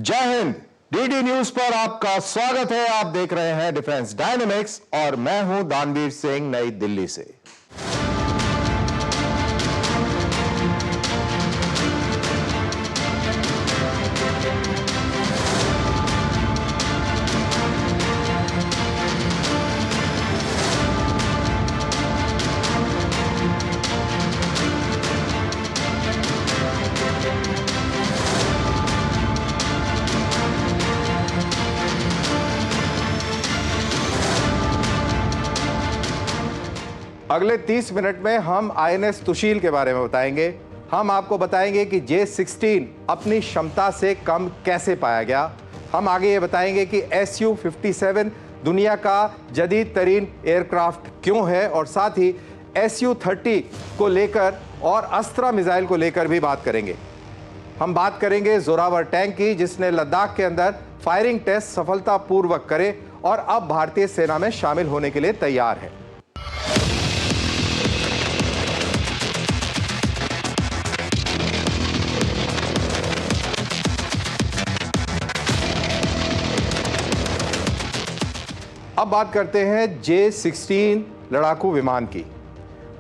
जय Hind. DD news पर आपका स्वागत है। आप देख रहे हैं डिफेंस डायनेमिक्स और मैं हूं दानवीर सिंह, नई दिल्ली से। अगले 30 मिनट में हम INS तुशील के बारे में बताएंगे। हम आपको बताएंगे कि J-16 अपनी क्षमता से कम कैसे पाया गया। हम आगे ये बताएंगे कि Su-57 दुनिया का जदीद तरीन एयरक्राफ्ट क्यों है, और साथ ही Su-30 को लेकर और अस्त्रा मिसाइल को लेकर भी बात करेंगे। हम बात करेंगे जोरावर टैंक की, जिसने लद्दाख के अंदर फायरिंग टेस्ट सफलतापूर्वक करे और अब भारतीय सेना में शामिल होने के लिए तैयार है। अब बात करते हैं J-16 लड़ाकू विमान की।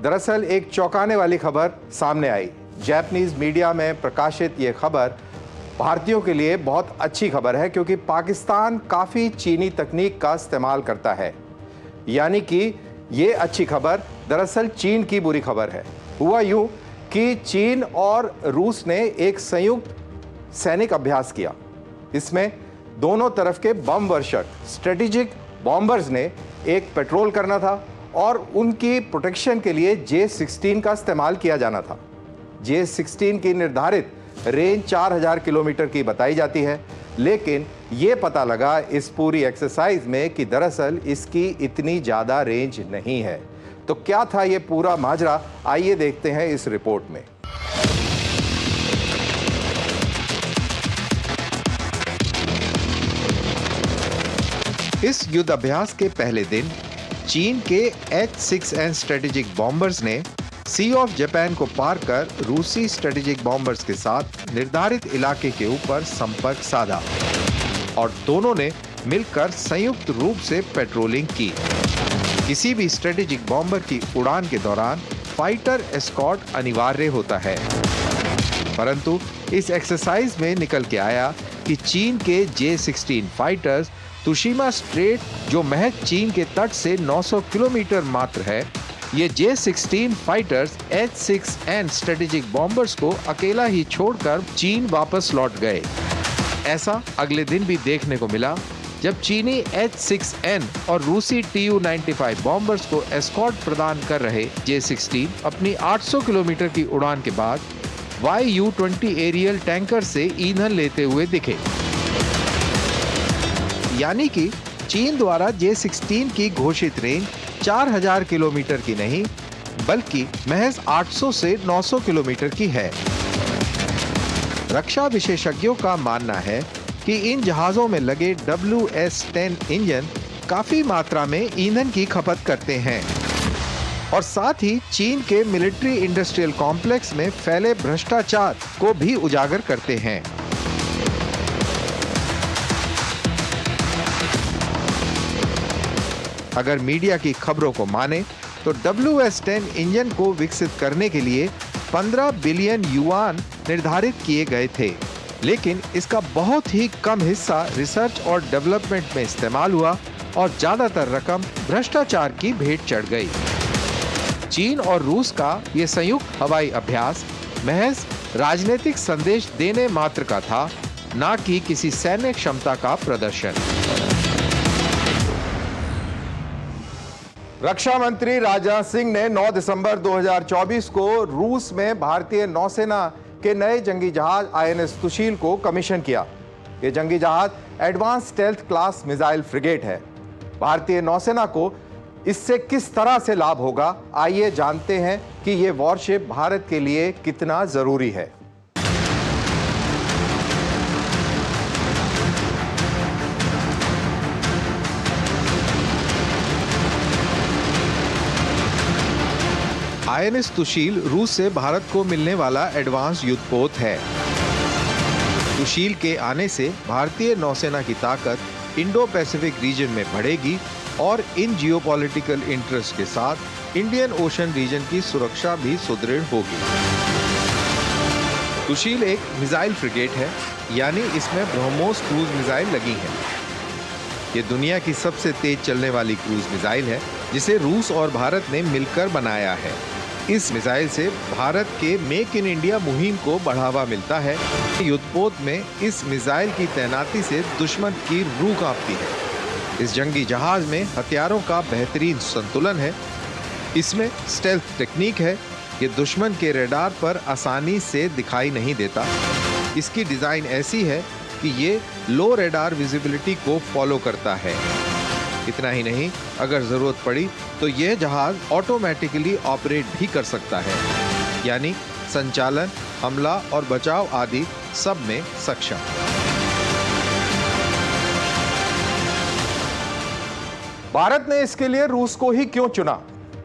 दरअसल एक चौंकाने वाली खबर सामने आई। जापानीज मीडिया में प्रकाशित ये खबर भारतीयों के लिए बहुत अच्छी खबर है, क्योंकि पाकिस्तान काफ़ी चीनी तकनीक का इस्तेमाल करता है। यानी कि ये अच्छी खबर दरअसल चीन की बुरी खबर है। हुआ यूँ कि चीन और रूस ने एक संयुक्त सैनिक अभ्यास किया। इसमें दोनों तरफ के बम वर्षक स्ट्रेटेजिक बॉम्बर्स ने एक पेट्रोल करना था और उनकी प्रोटेक्शन के लिए J-16 का इस्तेमाल किया जाना था। J-16 की निर्धारित रेंज 4000 किलोमीटर की बताई जाती है, लेकिन ये पता लगा इस पूरी एक्सरसाइज में कि दरअसल इसकी इतनी ज़्यादा रेंज नहीं है। तो क्या था ये पूरा माजरा, आइए देखते हैं इस रिपोर्ट में। इस युद्ध अभ्यास के पहले दिन चीन के H-6N स्ट्रेटेजिक बॉम्बर्स ने सी ऑफ जापान को पार कर रूसी स्ट्रेटेजिक बॉम्बर्स के साथ निर्धारित इलाके के ऊपर संपर्क साधा और दोनों ने मिलकर संयुक्त रूप से पेट्रोलिंग की। किसी भी स्ट्रेटेजिक बॉम्बर की उड़ान के दौरान फाइटर एस्कॉर्ट अनिवार्य होता है, परंतु इस एक्सरसाइज में निकल के आया कि चीन के J-16 फाइटर्स तुशिमा स्ट्रेट, जो महज चीन के तट से 900 किलोमीटर मात्र है, ये J-16 fighters H-6N strategic bombers को अकेला ही छोड़कर चीन वापस लौट गए। ऐसा अगले दिन भी देखने को मिला, जब चीनी H-6N और रूसी Tu-95 बॉम्बर्स को एस्कॉर्ट प्रदान कर रहे J-16 अपनी 800 किलोमीटर की उड़ान के बाद Yu-20 एरियल टैंकर से ईंधन लेते हुए दिखे। यानी कि चीन द्वारा J-16 की घोषित रेंज 4000 किलोमीटर की नहीं, बल्कि महज 800 से 900 किलोमीटर की है। रक्षा विशेषज्ञों का मानना है कि इन जहाजों में लगे WS-10 इंजन काफी मात्रा में ईंधन की खपत करते हैं और साथ ही चीन के मिलिट्री इंडस्ट्रियल कॉम्प्लेक्स में फैले भ्रष्टाचार को भी उजागर करते हैं। अगर मीडिया की खबरों को माने तो WS-10 इंजन को विकसित करने के लिए 15 बिलियन युआन निर्धारित किए गए थे, लेकिन इसका बहुत ही कम हिस्सा रिसर्च और डेवलपमेंट में इस्तेमाल हुआ और ज्यादातर रकम भ्रष्टाचार की भेंट चढ़ गई। चीन और रूस का ये संयुक्त हवाई अभ्यास महज राजनीतिक संदेश देने मात्र का था, न कि किसी सैन्य क्षमता का प्रदर्शन। रक्षा मंत्री राजनाथ सिंह ने 9 दिसंबर 2024 को रूस में भारतीय नौसेना के नए जंगी जहाज INS तुशील को कमीशन किया। ये जंगी जहाज advance stealth class missile frigate है। भारतीय नौसेना को इससे किस तरह से लाभ होगा, आइए जानते हैं कि ये वॉरशिप भारत के लिए कितना जरूरी है। INS तुशील रूस से भारत को मिलने वाला एडवांस युद्धपोत है। सुशील के आने से भारतीय नौसेना की ताकत इंडो पैसिफिक रीजन में बढ़ेगी और इन जियोपॉलिटिकल इंटरेस्ट के साथ इंडियन ओशन रीजन की सुरक्षा भी सुदृढ़ होगी। सुशील एक मिसाइल फ्रिगेट है, यानी इसमें ब्रह्मोस क्रूज मिसाइल लगी है। ये दुनिया की सबसे तेज चलने वाली क्रूज मिसाइल है, जिसे रूस और भारत ने मिलकर बनाया है। इस मिसाइल से भारत के मेक इन इंडिया मुहिम को बढ़ावा मिलता है। युद्धपोत में इस मिसाइल की तैनाती से दुश्मन की रूह कांपती है। इस जंगी जहाज में हथियारों का बेहतरीन संतुलन है। इसमें स्टेल्थ टेक्निक है। ये दुश्मन के रडार पर आसानी से दिखाई नहीं देता। इसकी डिजाइन ऐसी है कि ये लो रडार विजिबिलिटी को फॉलो करता है। इतना ही नहीं, अगर जरूरत पड़ी तो यह जहाज ऑटोमेटिकली ऑपरेट भी कर सकता है, यानी संचालन, हमला और बचाव आदि सब में सक्षम। भारत ने इसके लिए रूस को ही क्यों चुना?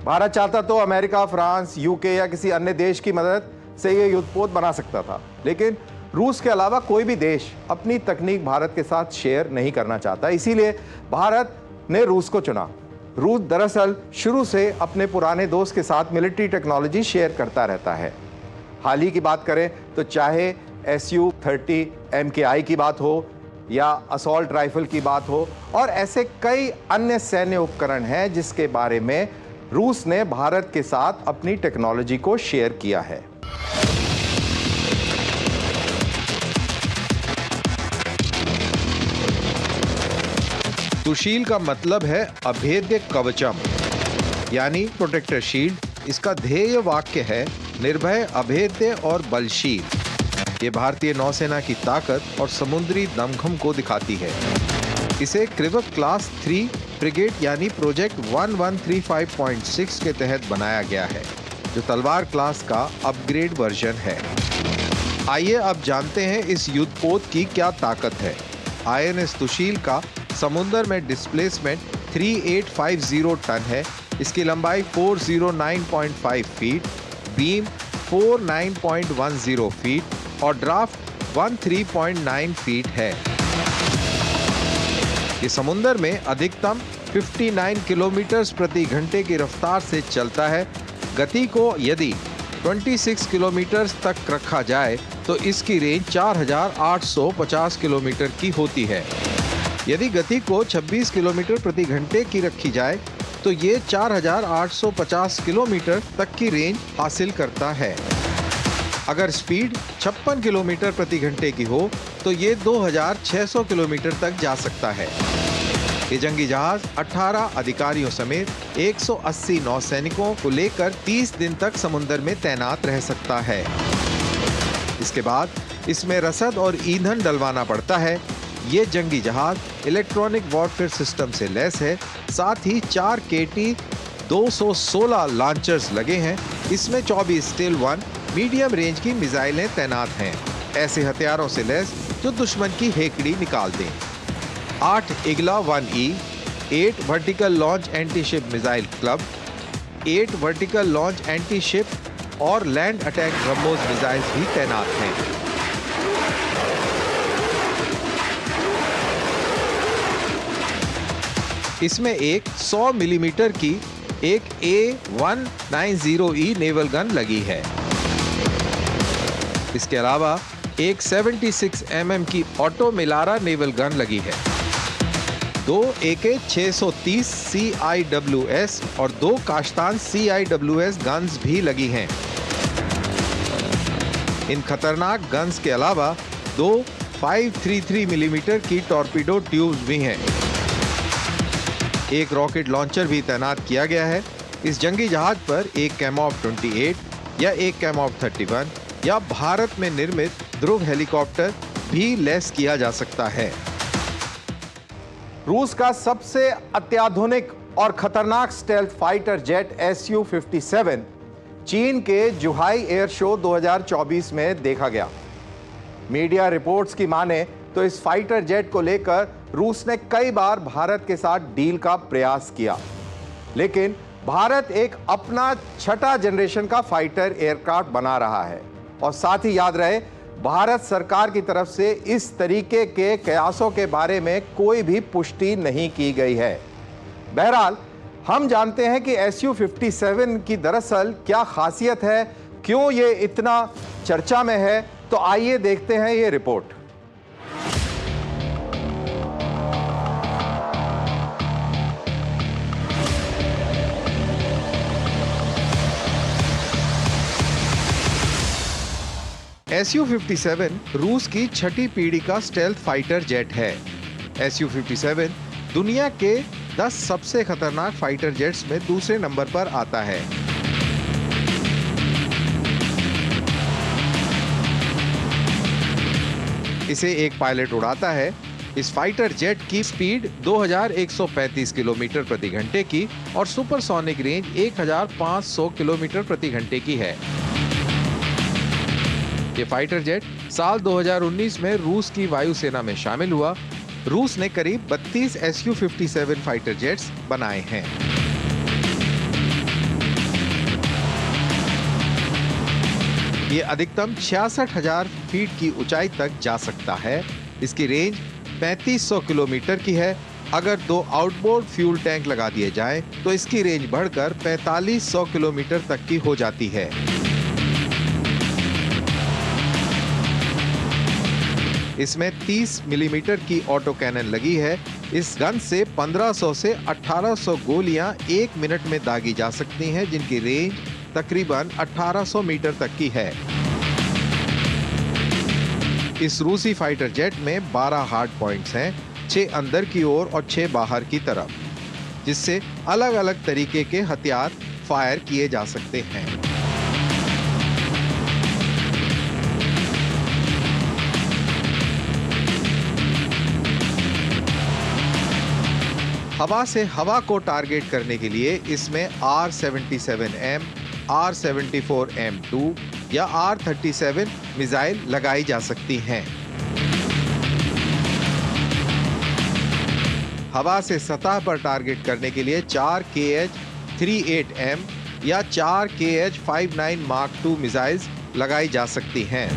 भारत चाहता तो अमेरिका, फ्रांस, यूके या किसी अन्य देश की मदद से यह युद्धपोत बना सकता था, लेकिन रूस के अलावा कोई भी देश अपनी तकनीक भारत के साथ शेयर नहीं करना चाहता। इसीलिए भारत ने रूस को चुना। रूस दरअसल शुरू से अपने पुराने दोस्त के साथ मिलिट्री टेक्नोलॉजी शेयर करता रहता है। हाल ही की बात करें तो चाहे Su-30 MKI की बात हो या असॉल्ट राइफल की बात हो, और ऐसे कई अन्य सैन्य उपकरण हैं जिसके बारे में रूस ने भारत के साथ अपनी टेक्नोलॉजी को शेयर किया है। सुशील का मतलब है अभेद्य कवचम, यानी प्रोटेक्टर शील्ड। इसका ध्येय वाक्य है निर्भय, अभेद्य और बलशील। ये भारतीय नौसेना की ताकत और समुद्री दमखम को दिखाती है। इसे क्रिवक क्लास 3 फ्रिगेट यानी प्रोजेक्ट 1135.6 के तहत बनाया गया है, जो तलवार क्लास का अपग्रेड वर्जन है। आइए अब जानते हैं इस युद्धपोत की क्या ताकत है। INS सुशील का समुद्र में डिस्प्लेसमेंट 3850 टन है। इसकी लंबाई 409.5 फीट, बीम 49.10 फीट और ड्राफ्ट 13.9 फीट है। ये समुद्र में अधिकतम 59 किलोमीटर प्रति घंटे की रफ्तार से चलता है। गति को यदि 26 किलोमीटर तक रखा जाए तो इसकी रेंज 4850 किलोमीटर की होती है। यदि गति को 26 किलोमीटर प्रति घंटे की रखी जाए तो ये 4850 किलोमीटर तक की रेंज हासिल करता है। अगर स्पीड 56 किलोमीटर प्रति घंटे की हो तो ये 2600 किलोमीटर तक जा सकता है। ये जंगी जहाज 18 अधिकारियों समेत 180 नौसैनिकों को लेकर 30 दिन तक समुद्र में तैनात रह सकता है। इसके बाद इसमें रसद और ईंधन डलवाना पड़ता है। ये जंगी जहाज इलेक्ट्रॉनिक वॉरफेयर सिस्टम से लैस है। साथ ही 4 KT 216 लॉन्चर्स लगे हैं। इसमें 24 स्टील 1 मीडियम रेंज की मिसाइलें तैनात हैं, ऐसे हथियारों से लैस जो दुश्मन की हेकड़ी निकाल दें। 8 Igla 1E, 8 vertical launch anti ship missile club, 8 vertical launch anti ship और लैंड अटैक ब्रह्मोस मिसाइल्स भी तैनात हैं। इसमें एक 100 मिलीमीटर की एक A190E नेवल गन लगी है। इसके अलावा एक 76 mm की ऑटो मिलारा नेवल गन लगी है। 2 AK-630 CIWS और 2 काश्तान CIWS गन्स भी लगी हैं। इन खतरनाक गन्स के अलावा 2 533 मिलीमीटर की टॉर्पीडो ट्यूब्स भी हैं। एक रॉकेट लॉन्चर भी तैनात किया गया है। इस जंगी जहाज पर एक कैमॉफ 28 या एक कैमॉफ 31 या भारत में निर्मित ध्रुव हेलीकॉप्टर भी लैस किया जा सकता है। रूस का सबसे अत्याधुनिक और खतरनाक स्टेल्थ फाइटर जेट Su-57 चीन के जुहाई एयर शो 2024 में देखा गया। मीडिया रिपोर्ट्स की माने तो इस फाइटर जेट को लेकर रूस ने कई बार भारत के साथ डील का प्रयास किया, लेकिन भारत एक अपना छठा जनरेशन का फाइटर एयरक्राफ्ट बना रहा है। और साथ ही याद रहे, भारत सरकार की तरफ से इस तरीके के कयासों के बारे में कोई भी पुष्टि नहीं की गई है। बहरहाल हम जानते हैं कि Su-57 की दरअसल क्या खासियत है, क्यों ये इतना चर्चा में है, तो आइए देखते हैं ये रिपोर्ट। Su-57 रूस की छठी पीढ़ी का स्टेल्थ फाइटर जेट है। Su-57 दुनिया के 10 सबसे खतरनाक फाइटर जेट्स में दूसरे नंबर पर आता है। इसे एक पायलट उड़ाता है। इस फाइटर जेट की स्पीड 2135 किलोमीटर प्रति घंटे की और सुपरसोनिक रेंज 1500 किलोमीटर प्रति घंटे की है। ये फाइटर जेट साल 2019 में रूस की वायुसेना में शामिल हुआ। रूस ने करीब 32 Su-57 फाइटर जेट्स बनाए हैं। ये अधिकतम 66,000 फीट की ऊंचाई तक जा सकता है। इसकी रेंज 3500 किलोमीटर की है। अगर 2 आउटबोर्ड फ्यूल टैंक लगा दिए जाएं, तो इसकी रेंज बढ़कर 4500 किलोमीटर तक की हो जाती है। इसमें 30 मिलीमीटर की ऑटो कैनन लगी है। इस गन से 1500 से 1800 गोलियां 1 मिनट में दागी जा सकती हैं, जिनकी रेंज तकरीबन 1800 मीटर तक की है। इस रूसी फाइटर जेट में 12 हार्ड पॉइंट्स हैं, 6 अंदर की ओर और 6 बाहर की तरफ, जिससे अलग अलग तरीके के हथियार फायर किए जा सकते हैं। हवा से हवा को टारगेट करने के लिए इसमें R-77M, R-74M2 या R-37 मिसाइल लगाई जा सकती हैं। हवा से सतह पर टारगेट करने के लिए 4 KH-38M या 4 KH-59 Mark II मिसाइल्स लगाई जा सकती हैं।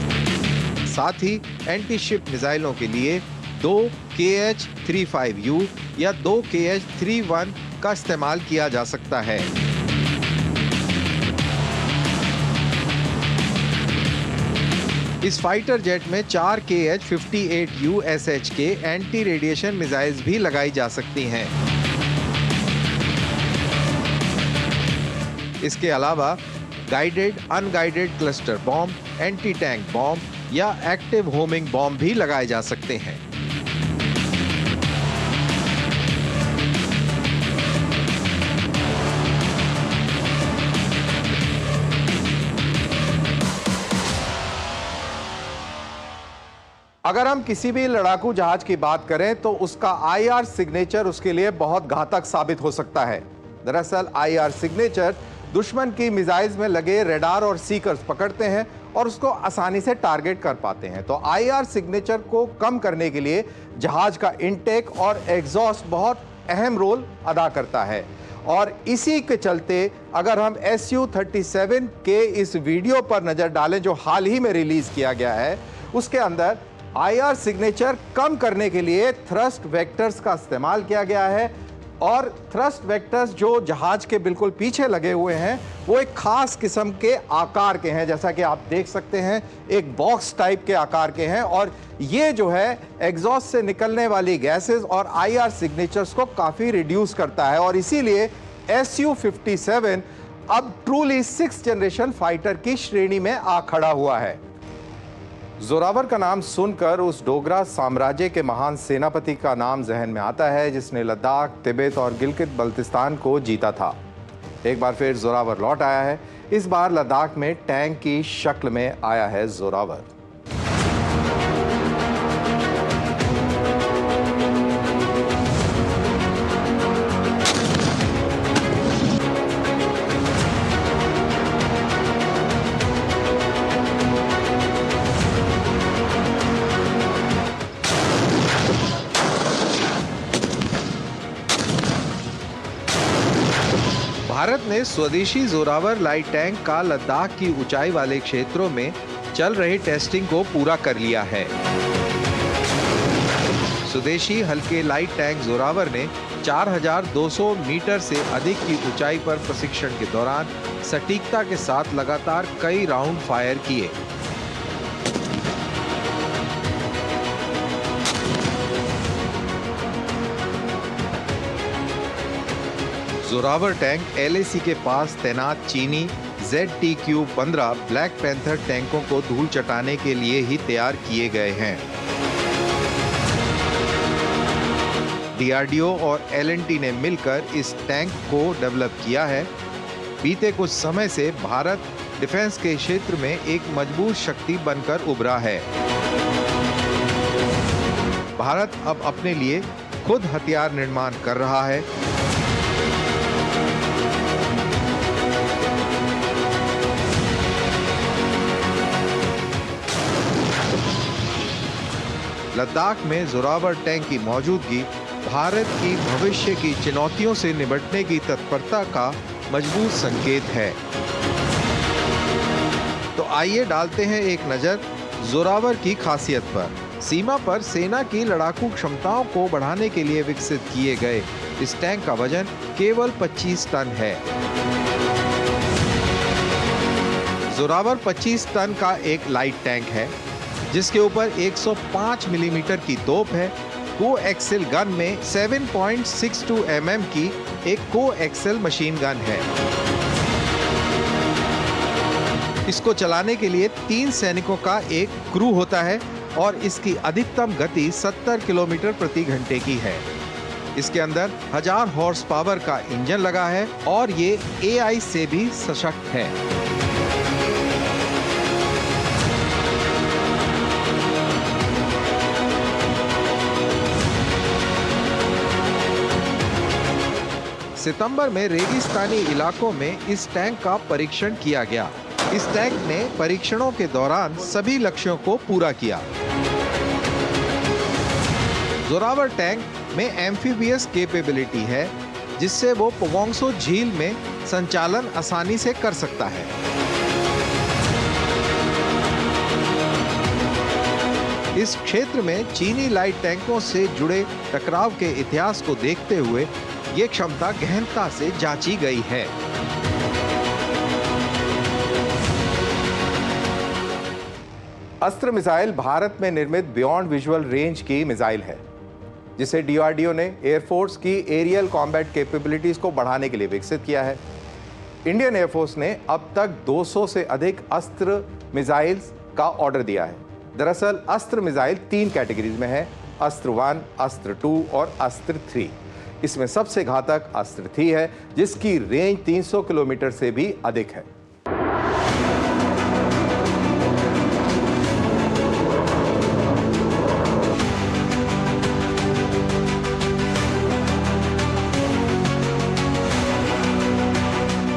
साथ ही एंटी शिप मिसाइलों के लिए 2 KH-35U या 2 KH-31 का इस्तेमाल किया जा सकता है। इस फाइटर जेट में 4 KH-58U SH के एंटी रेडिएशन मिसाइल्स भी लगाई जा सकती हैं। इसके अलावा guided unguided cluster bomb, anti tank bomb या एक्टिव होमिंग बॉम्ब भी लगाए जा सकते हैं। अगर हम किसी भी लड़ाकू जहाज की बात करें तो उसका IR सिग्नेचर उसके लिए बहुत घातक साबित हो सकता है। दरअसल IR सिग्नेचर दुश्मन की मिसाइल्स में लगे रेडार और सीकर्स पकड़ते हैं और उसको आसानी से टारगेट कर पाते हैं। तो IR सिग्नेचर को कम करने के लिए जहाज का इनटेक और एग्जॉस्ट बहुत अहम रोल अदा करता है। और इसी के चलते अगर हम Su-37 के इस वीडियो पर नजर डालें जो हाल ही में रिलीज किया गया है, उसके अंदर IR सिग्नेचर कम करने के लिए थ्रस्ट वेक्टर्स का इस्तेमाल किया गया है। और थ्रस्ट वेक्टर्स जो जहाज के बिल्कुल पीछे लगे हुए हैं वो एक खास किस्म के आकार के हैं, जैसा कि आप देख सकते हैं, एक बॉक्स टाइप के आकार के हैं। और ये जो है एग्जॉस्ट से निकलने वाली गैसेस और IR सिग्नेचर्स को काफ़ी रिड्यूस करता है। और इसीलिए Su-57 अब ट्रूली 6th जनरेशन फाइटर की श्रेणी में आ खड़ा हुआ है। जोरावर का नाम सुनकर उस डोगरा साम्राज्य के महान सेनापति का नाम जहन में आता है जिसने लद्दाख, तिब्बत और गिलगित बल्तिस्तान को जीता था। एक बार फिर जोरावर लौट आया है। इस बार लद्दाख में टैंक की शक्ल में आया है जोरावर। भारत ने स्वदेशी जोरावर लाइट टैंक का लद्दाख की ऊंचाई वाले क्षेत्रों में चल रही टेस्टिंग को पूरा कर लिया है। स्वदेशी हल्के लाइट टैंक जोरावर ने 4200 मीटर से अधिक की ऊंचाई पर प्रशिक्षण के दौरान सटीकता के साथ लगातार कई राउंड फायर किए। जोरावर टैंक LAC के पास तैनात चीनी ZTQ-15 ब्लैक पैंथर टैंकों को धूल चटाने के लिए ही तैयार किए गए हैं। DRDO और L&T ने मिलकर इस टैंक को डेवलप किया है। बीते कुछ समय से भारत डिफेंस के क्षेत्र में एक मजबूत शक्ति बनकर उभरा है। भारत अब अपने लिए खुद हथियार निर्माण कर रहा है। लद्दाख में जोरावर टैंक की मौजूदगी भारत की भविष्य की चुनौतियों से निपटने की तत्परता का मजबूत संकेत है। तो आइए डालते हैं एक नजर जोरावर की खासियत पर। सीमा पर सेना की लड़ाकू क्षमताओं को बढ़ाने के लिए विकसित किए गए इस टैंक का वजन केवल 25 टन है। जोरावर 25 टन का एक लाइट टैंक है जिसके ऊपर 105 मिलीमीटर की तोप है। को एक्सेल गन में 7.62 mm की एक को एक्सेल मशीन गन है। इसको चलाने के लिए 3 सैनिकों का एक क्रू होता है और इसकी अधिकतम गति 70 किलोमीटर प्रति घंटे की है। इसके अंदर 1000 हॉर्स पावर का इंजन लगा है और ये AI से भी सशक्त है। सितंबर में रेगिस्तानी इलाकों में इस टैंक का परीक्षण किया गया। इस टैंक ने परीक्षणों के दौरान सभी लक्ष्यों को पूरा किया। जोरावर टैंक में एम्फीबियस कैपेबिलिटी है जिससे वो पोगोंगसो झील में संचालन आसानी से कर सकता है। इस क्षेत्र में चीनी लाइट टैंकों से जुड़े टकराव के इतिहास को देखते हुए ये क्षमता गहनता से जांची गई है। अस्त्र मिसाइल भारत में निर्मित बियॉन्ड विजुअल रेंज की मिसाइल है जिसे DRDO ने एयरफोर्स की एरियल कॉम्बैट कैपेबिलिटीज को बढ़ाने के लिए विकसित किया है। इंडियन एयरफोर्स ने अब तक 200 से अधिक अस्त्र मिसाइल्स का ऑर्डर दिया है। दरअसल अस्त्र मिसाइल 3 कैटेगरीज में है, अस्त्र 1, अस्त्र 2 और अस्त्र 3। इसमें सबसे घातक अस्त्र 3 है जिसकी रेंज 300 किलोमीटर से भी अधिक है।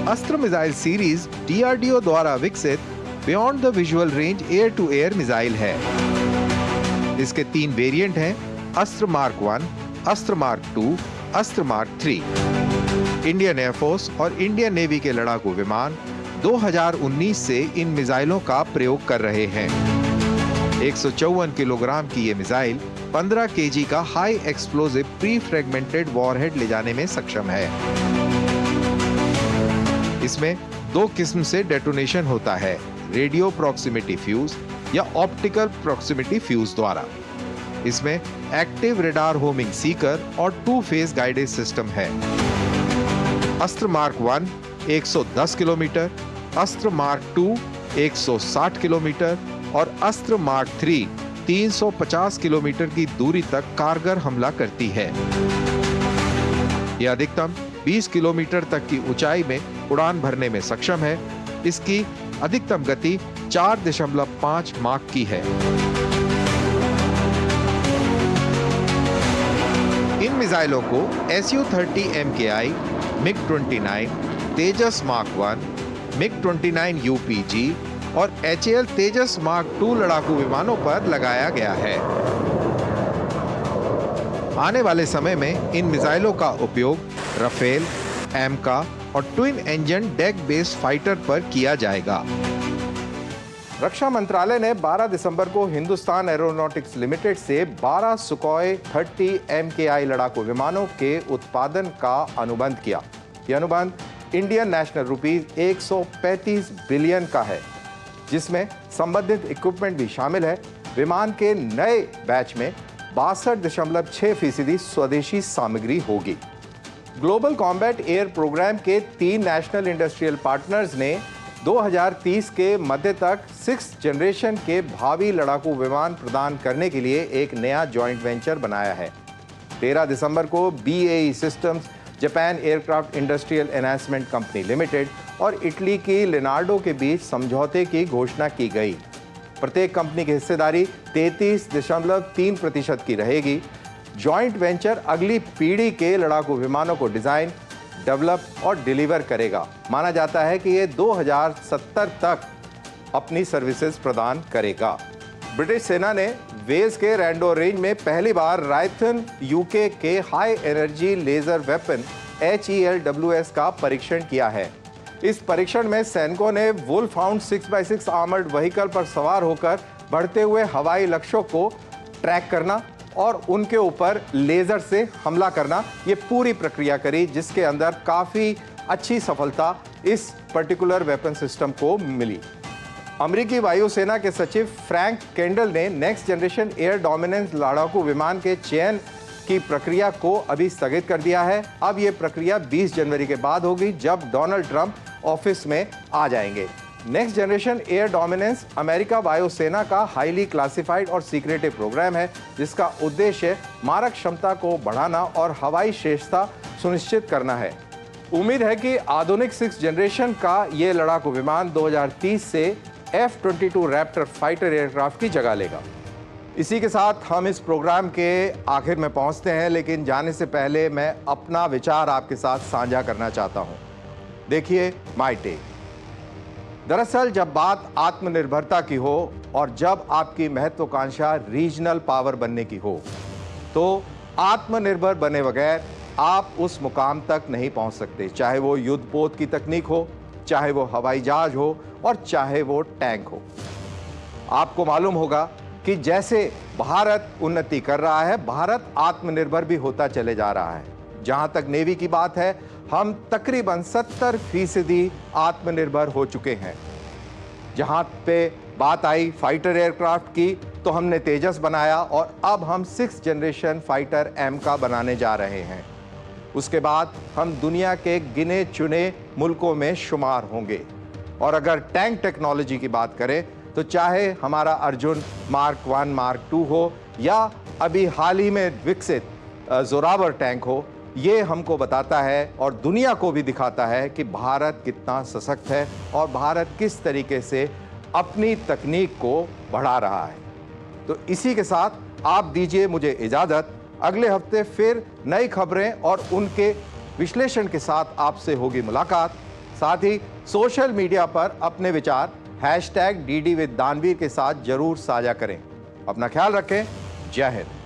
अस्त्र मिसाइल सीरीज DRDO द्वारा विकसित beyond the visual range air to air missile है। इसके 3 वेरिएंट हैं, अस्त्र मार्क 1, अस्त्र मार्क 2, अस्त्र मार्क 3। इंडियन एयरफोर्स और इंडियन नेवी के लड़ाकू विमान 2019 से इन मिसाइलों का प्रयोग कर रहे हैं। 154 किलोग्राम की ये मिसाइल 15 kg का high explosive pre fragmented warhead ले जाने में सक्षम है। इसमें 2 किस्म से डेटोनेशन होता है, रेडियो प्रॉक्सिमिटी फ्यूज या ऑप्टिकल प्रॉक्सिमिटी फ्यूज द्वारा। इसमें एक्टिव रेडार होमिंग सीकर और 2 फेज गाइडेड सिस्टम है। अस्त्र मार्क 1 110 किलोमीटर, अस्त्र मार्क 2 160 किलोमीटर और अस्त्र मार्क 3 350 किलोमीटर की दूरी तक कारगर हमला करती है। यह अधिकतम 20 किलोमीटर तक की ऊंचाई में उड़ान भरने में सक्षम है। इसकी अधिकतम गति 4.5 माक की है। इन मिसाइलों को Su-30 MKI, MiG-29, तेजस मार्क 1, MiG-29 UPG और HAL तेजस मार्क 2 लड़ाकू विमानों पर लगाया गया है। आने वाले समय में इन मिसाइलों का उपयोग राफेल, एमका और twin engine deck based fighter पर किया जाएगा। रक्षा मंत्रालय ने 12 दिसंबर को हिंदुस्तान एरोनॉटिक्स लिमिटेड से 12 सुखोई 30 MKI लड़ाकू विमानों के उत्पादन का अनुबंध किया। यह अनुबंध इंडियन नेशनल रुपीज 135 बिलियन का है, जिसमें संबंधित इक्विपमेंट भी शामिल है। विमान के नए बैच में 62.6% स्वदेशी सामग्री होगी। ग्लोबल कॉम्बैट एयर प्रोग्राम के 3 नेशनल इंडस्ट्रियल पार्टनर्स ने 2030 के मध्य तक 6th जनरेशन के भावी लड़ाकू विमान प्रदान करने के लिए एक नया जॉइंट वेंचर बनाया है। 13 दिसंबर को BAE systems, Japan aircraft industrial enhancement company limited और इटली की लिनार्डो के बीच समझौते की घोषणा की गई। प्रत्येक कंपनी की हिस्सेदारी 33.3% की रहेगी। जॉइंट वेंचर अगली पीढ़ी के लड़ाकू विमानों को डिजाइन, डेवलप और डिलीवर करेगा। माना जाता है कि ये 2070 तक अपनी सर्विसेज प्रदान करेगा। ब्रिटिश सेना ने वेल्स के रैंडो रेंज में पहली बार रायथन UK के high energy laser weapon HELWS का परीक्षण किया है। इस परीक्षण में सैनिकों ने wolf hound 6x6 armoured vehicle पर सवार होकर बढ़ते हुए हवाई लक्ष्यों को ट्रैक करना और उनके ऊपर लेजर से हमला करना, ये पूरी प्रक्रिया करी, जिसके अंदर काफ़ी अच्छी सफलता इस पर्टिकुलर वेपन सिस्टम को मिली। अमेरिकी वायुसेना के सचिव फ्रैंक केंडल ने नेक्स्ट जनरेशन एयर डोमिनेंस लड़ाकू विमान के चयन की प्रक्रिया को अभी स्थगित कर दिया है। अब ये प्रक्रिया 20 जनवरी के बाद होगी, जब डोनाल्ड ट्रंप ऑफिस में आ जाएंगे। Next generation air dominance America वायुसेना का हाईली क्लासिफाइड और सीक्रेटिव प्रोग्राम है, जिसका उद्देश्य मारक क्षमता को बढ़ाना और हवाई श्रेष्ठता सुनिश्चित करना है। उम्मीद है कि आधुनिक 6th जनरेशन का ये लड़ाकू विमान 2030 से F-22 रैप्टर फाइटर एयरक्राफ्ट की जगह लेगा। इसी के साथ हम इस प्रोग्राम के आखिर में पहुंचते हैं, लेकिन जाने से पहले मैं अपना विचार आपके साथ साझा करना चाहता हूं। देखिए माय टेक। दरअसल जब बात आत्मनिर्भरता की हो और जब आपकी महत्वाकांक्षा रीजनल पावर बनने की हो, तो आत्मनिर्भर बने बगैर आप उस मुकाम तक नहीं पहुंच सकते, चाहे वो युद्धपोत की तकनीक हो, चाहे वो हवाई जहाज हो और चाहे वो टैंक हो। आपको मालूम होगा कि जैसे भारत उन्नति कर रहा है, भारत आत्मनिर्भर भी होता चले जा रहा है। जहां तक नेवी की बात है, हम तकरीबन 70% आत्मनिर्भर हो चुके हैं। जहां पे बात आई फाइटर एयरक्राफ्ट की, तो हमने तेजस बनाया और अब हम 6th जनरेशन फाइटर M का बनाने जा रहे हैं। उसके बाद हम दुनिया के गिने चुने मुल्कों में शुमार होंगे। और अगर टैंक टेक्नोलॉजी की बात करें, तो चाहे हमारा अर्जुन मार्क 1, मार्क 2 हो या अभी हाल ही में विकसित जोरावर टैंक हो, ये हमको बताता है और दुनिया को भी दिखाता है कि भारत कितना सशक्त है और भारत किस तरीके से अपनी तकनीक को बढ़ा रहा है। तो इसी के साथ आप दीजिए मुझे इजाज़त। अगले हफ्ते फिर नई खबरें और उनके विश्लेषण के साथ आपसे होगी मुलाकात। साथ ही सोशल मीडिया पर अपने विचार #DD with दानवीर के साथ जरूर साझा करें। अपना ख्याल रखें। जय हिंद।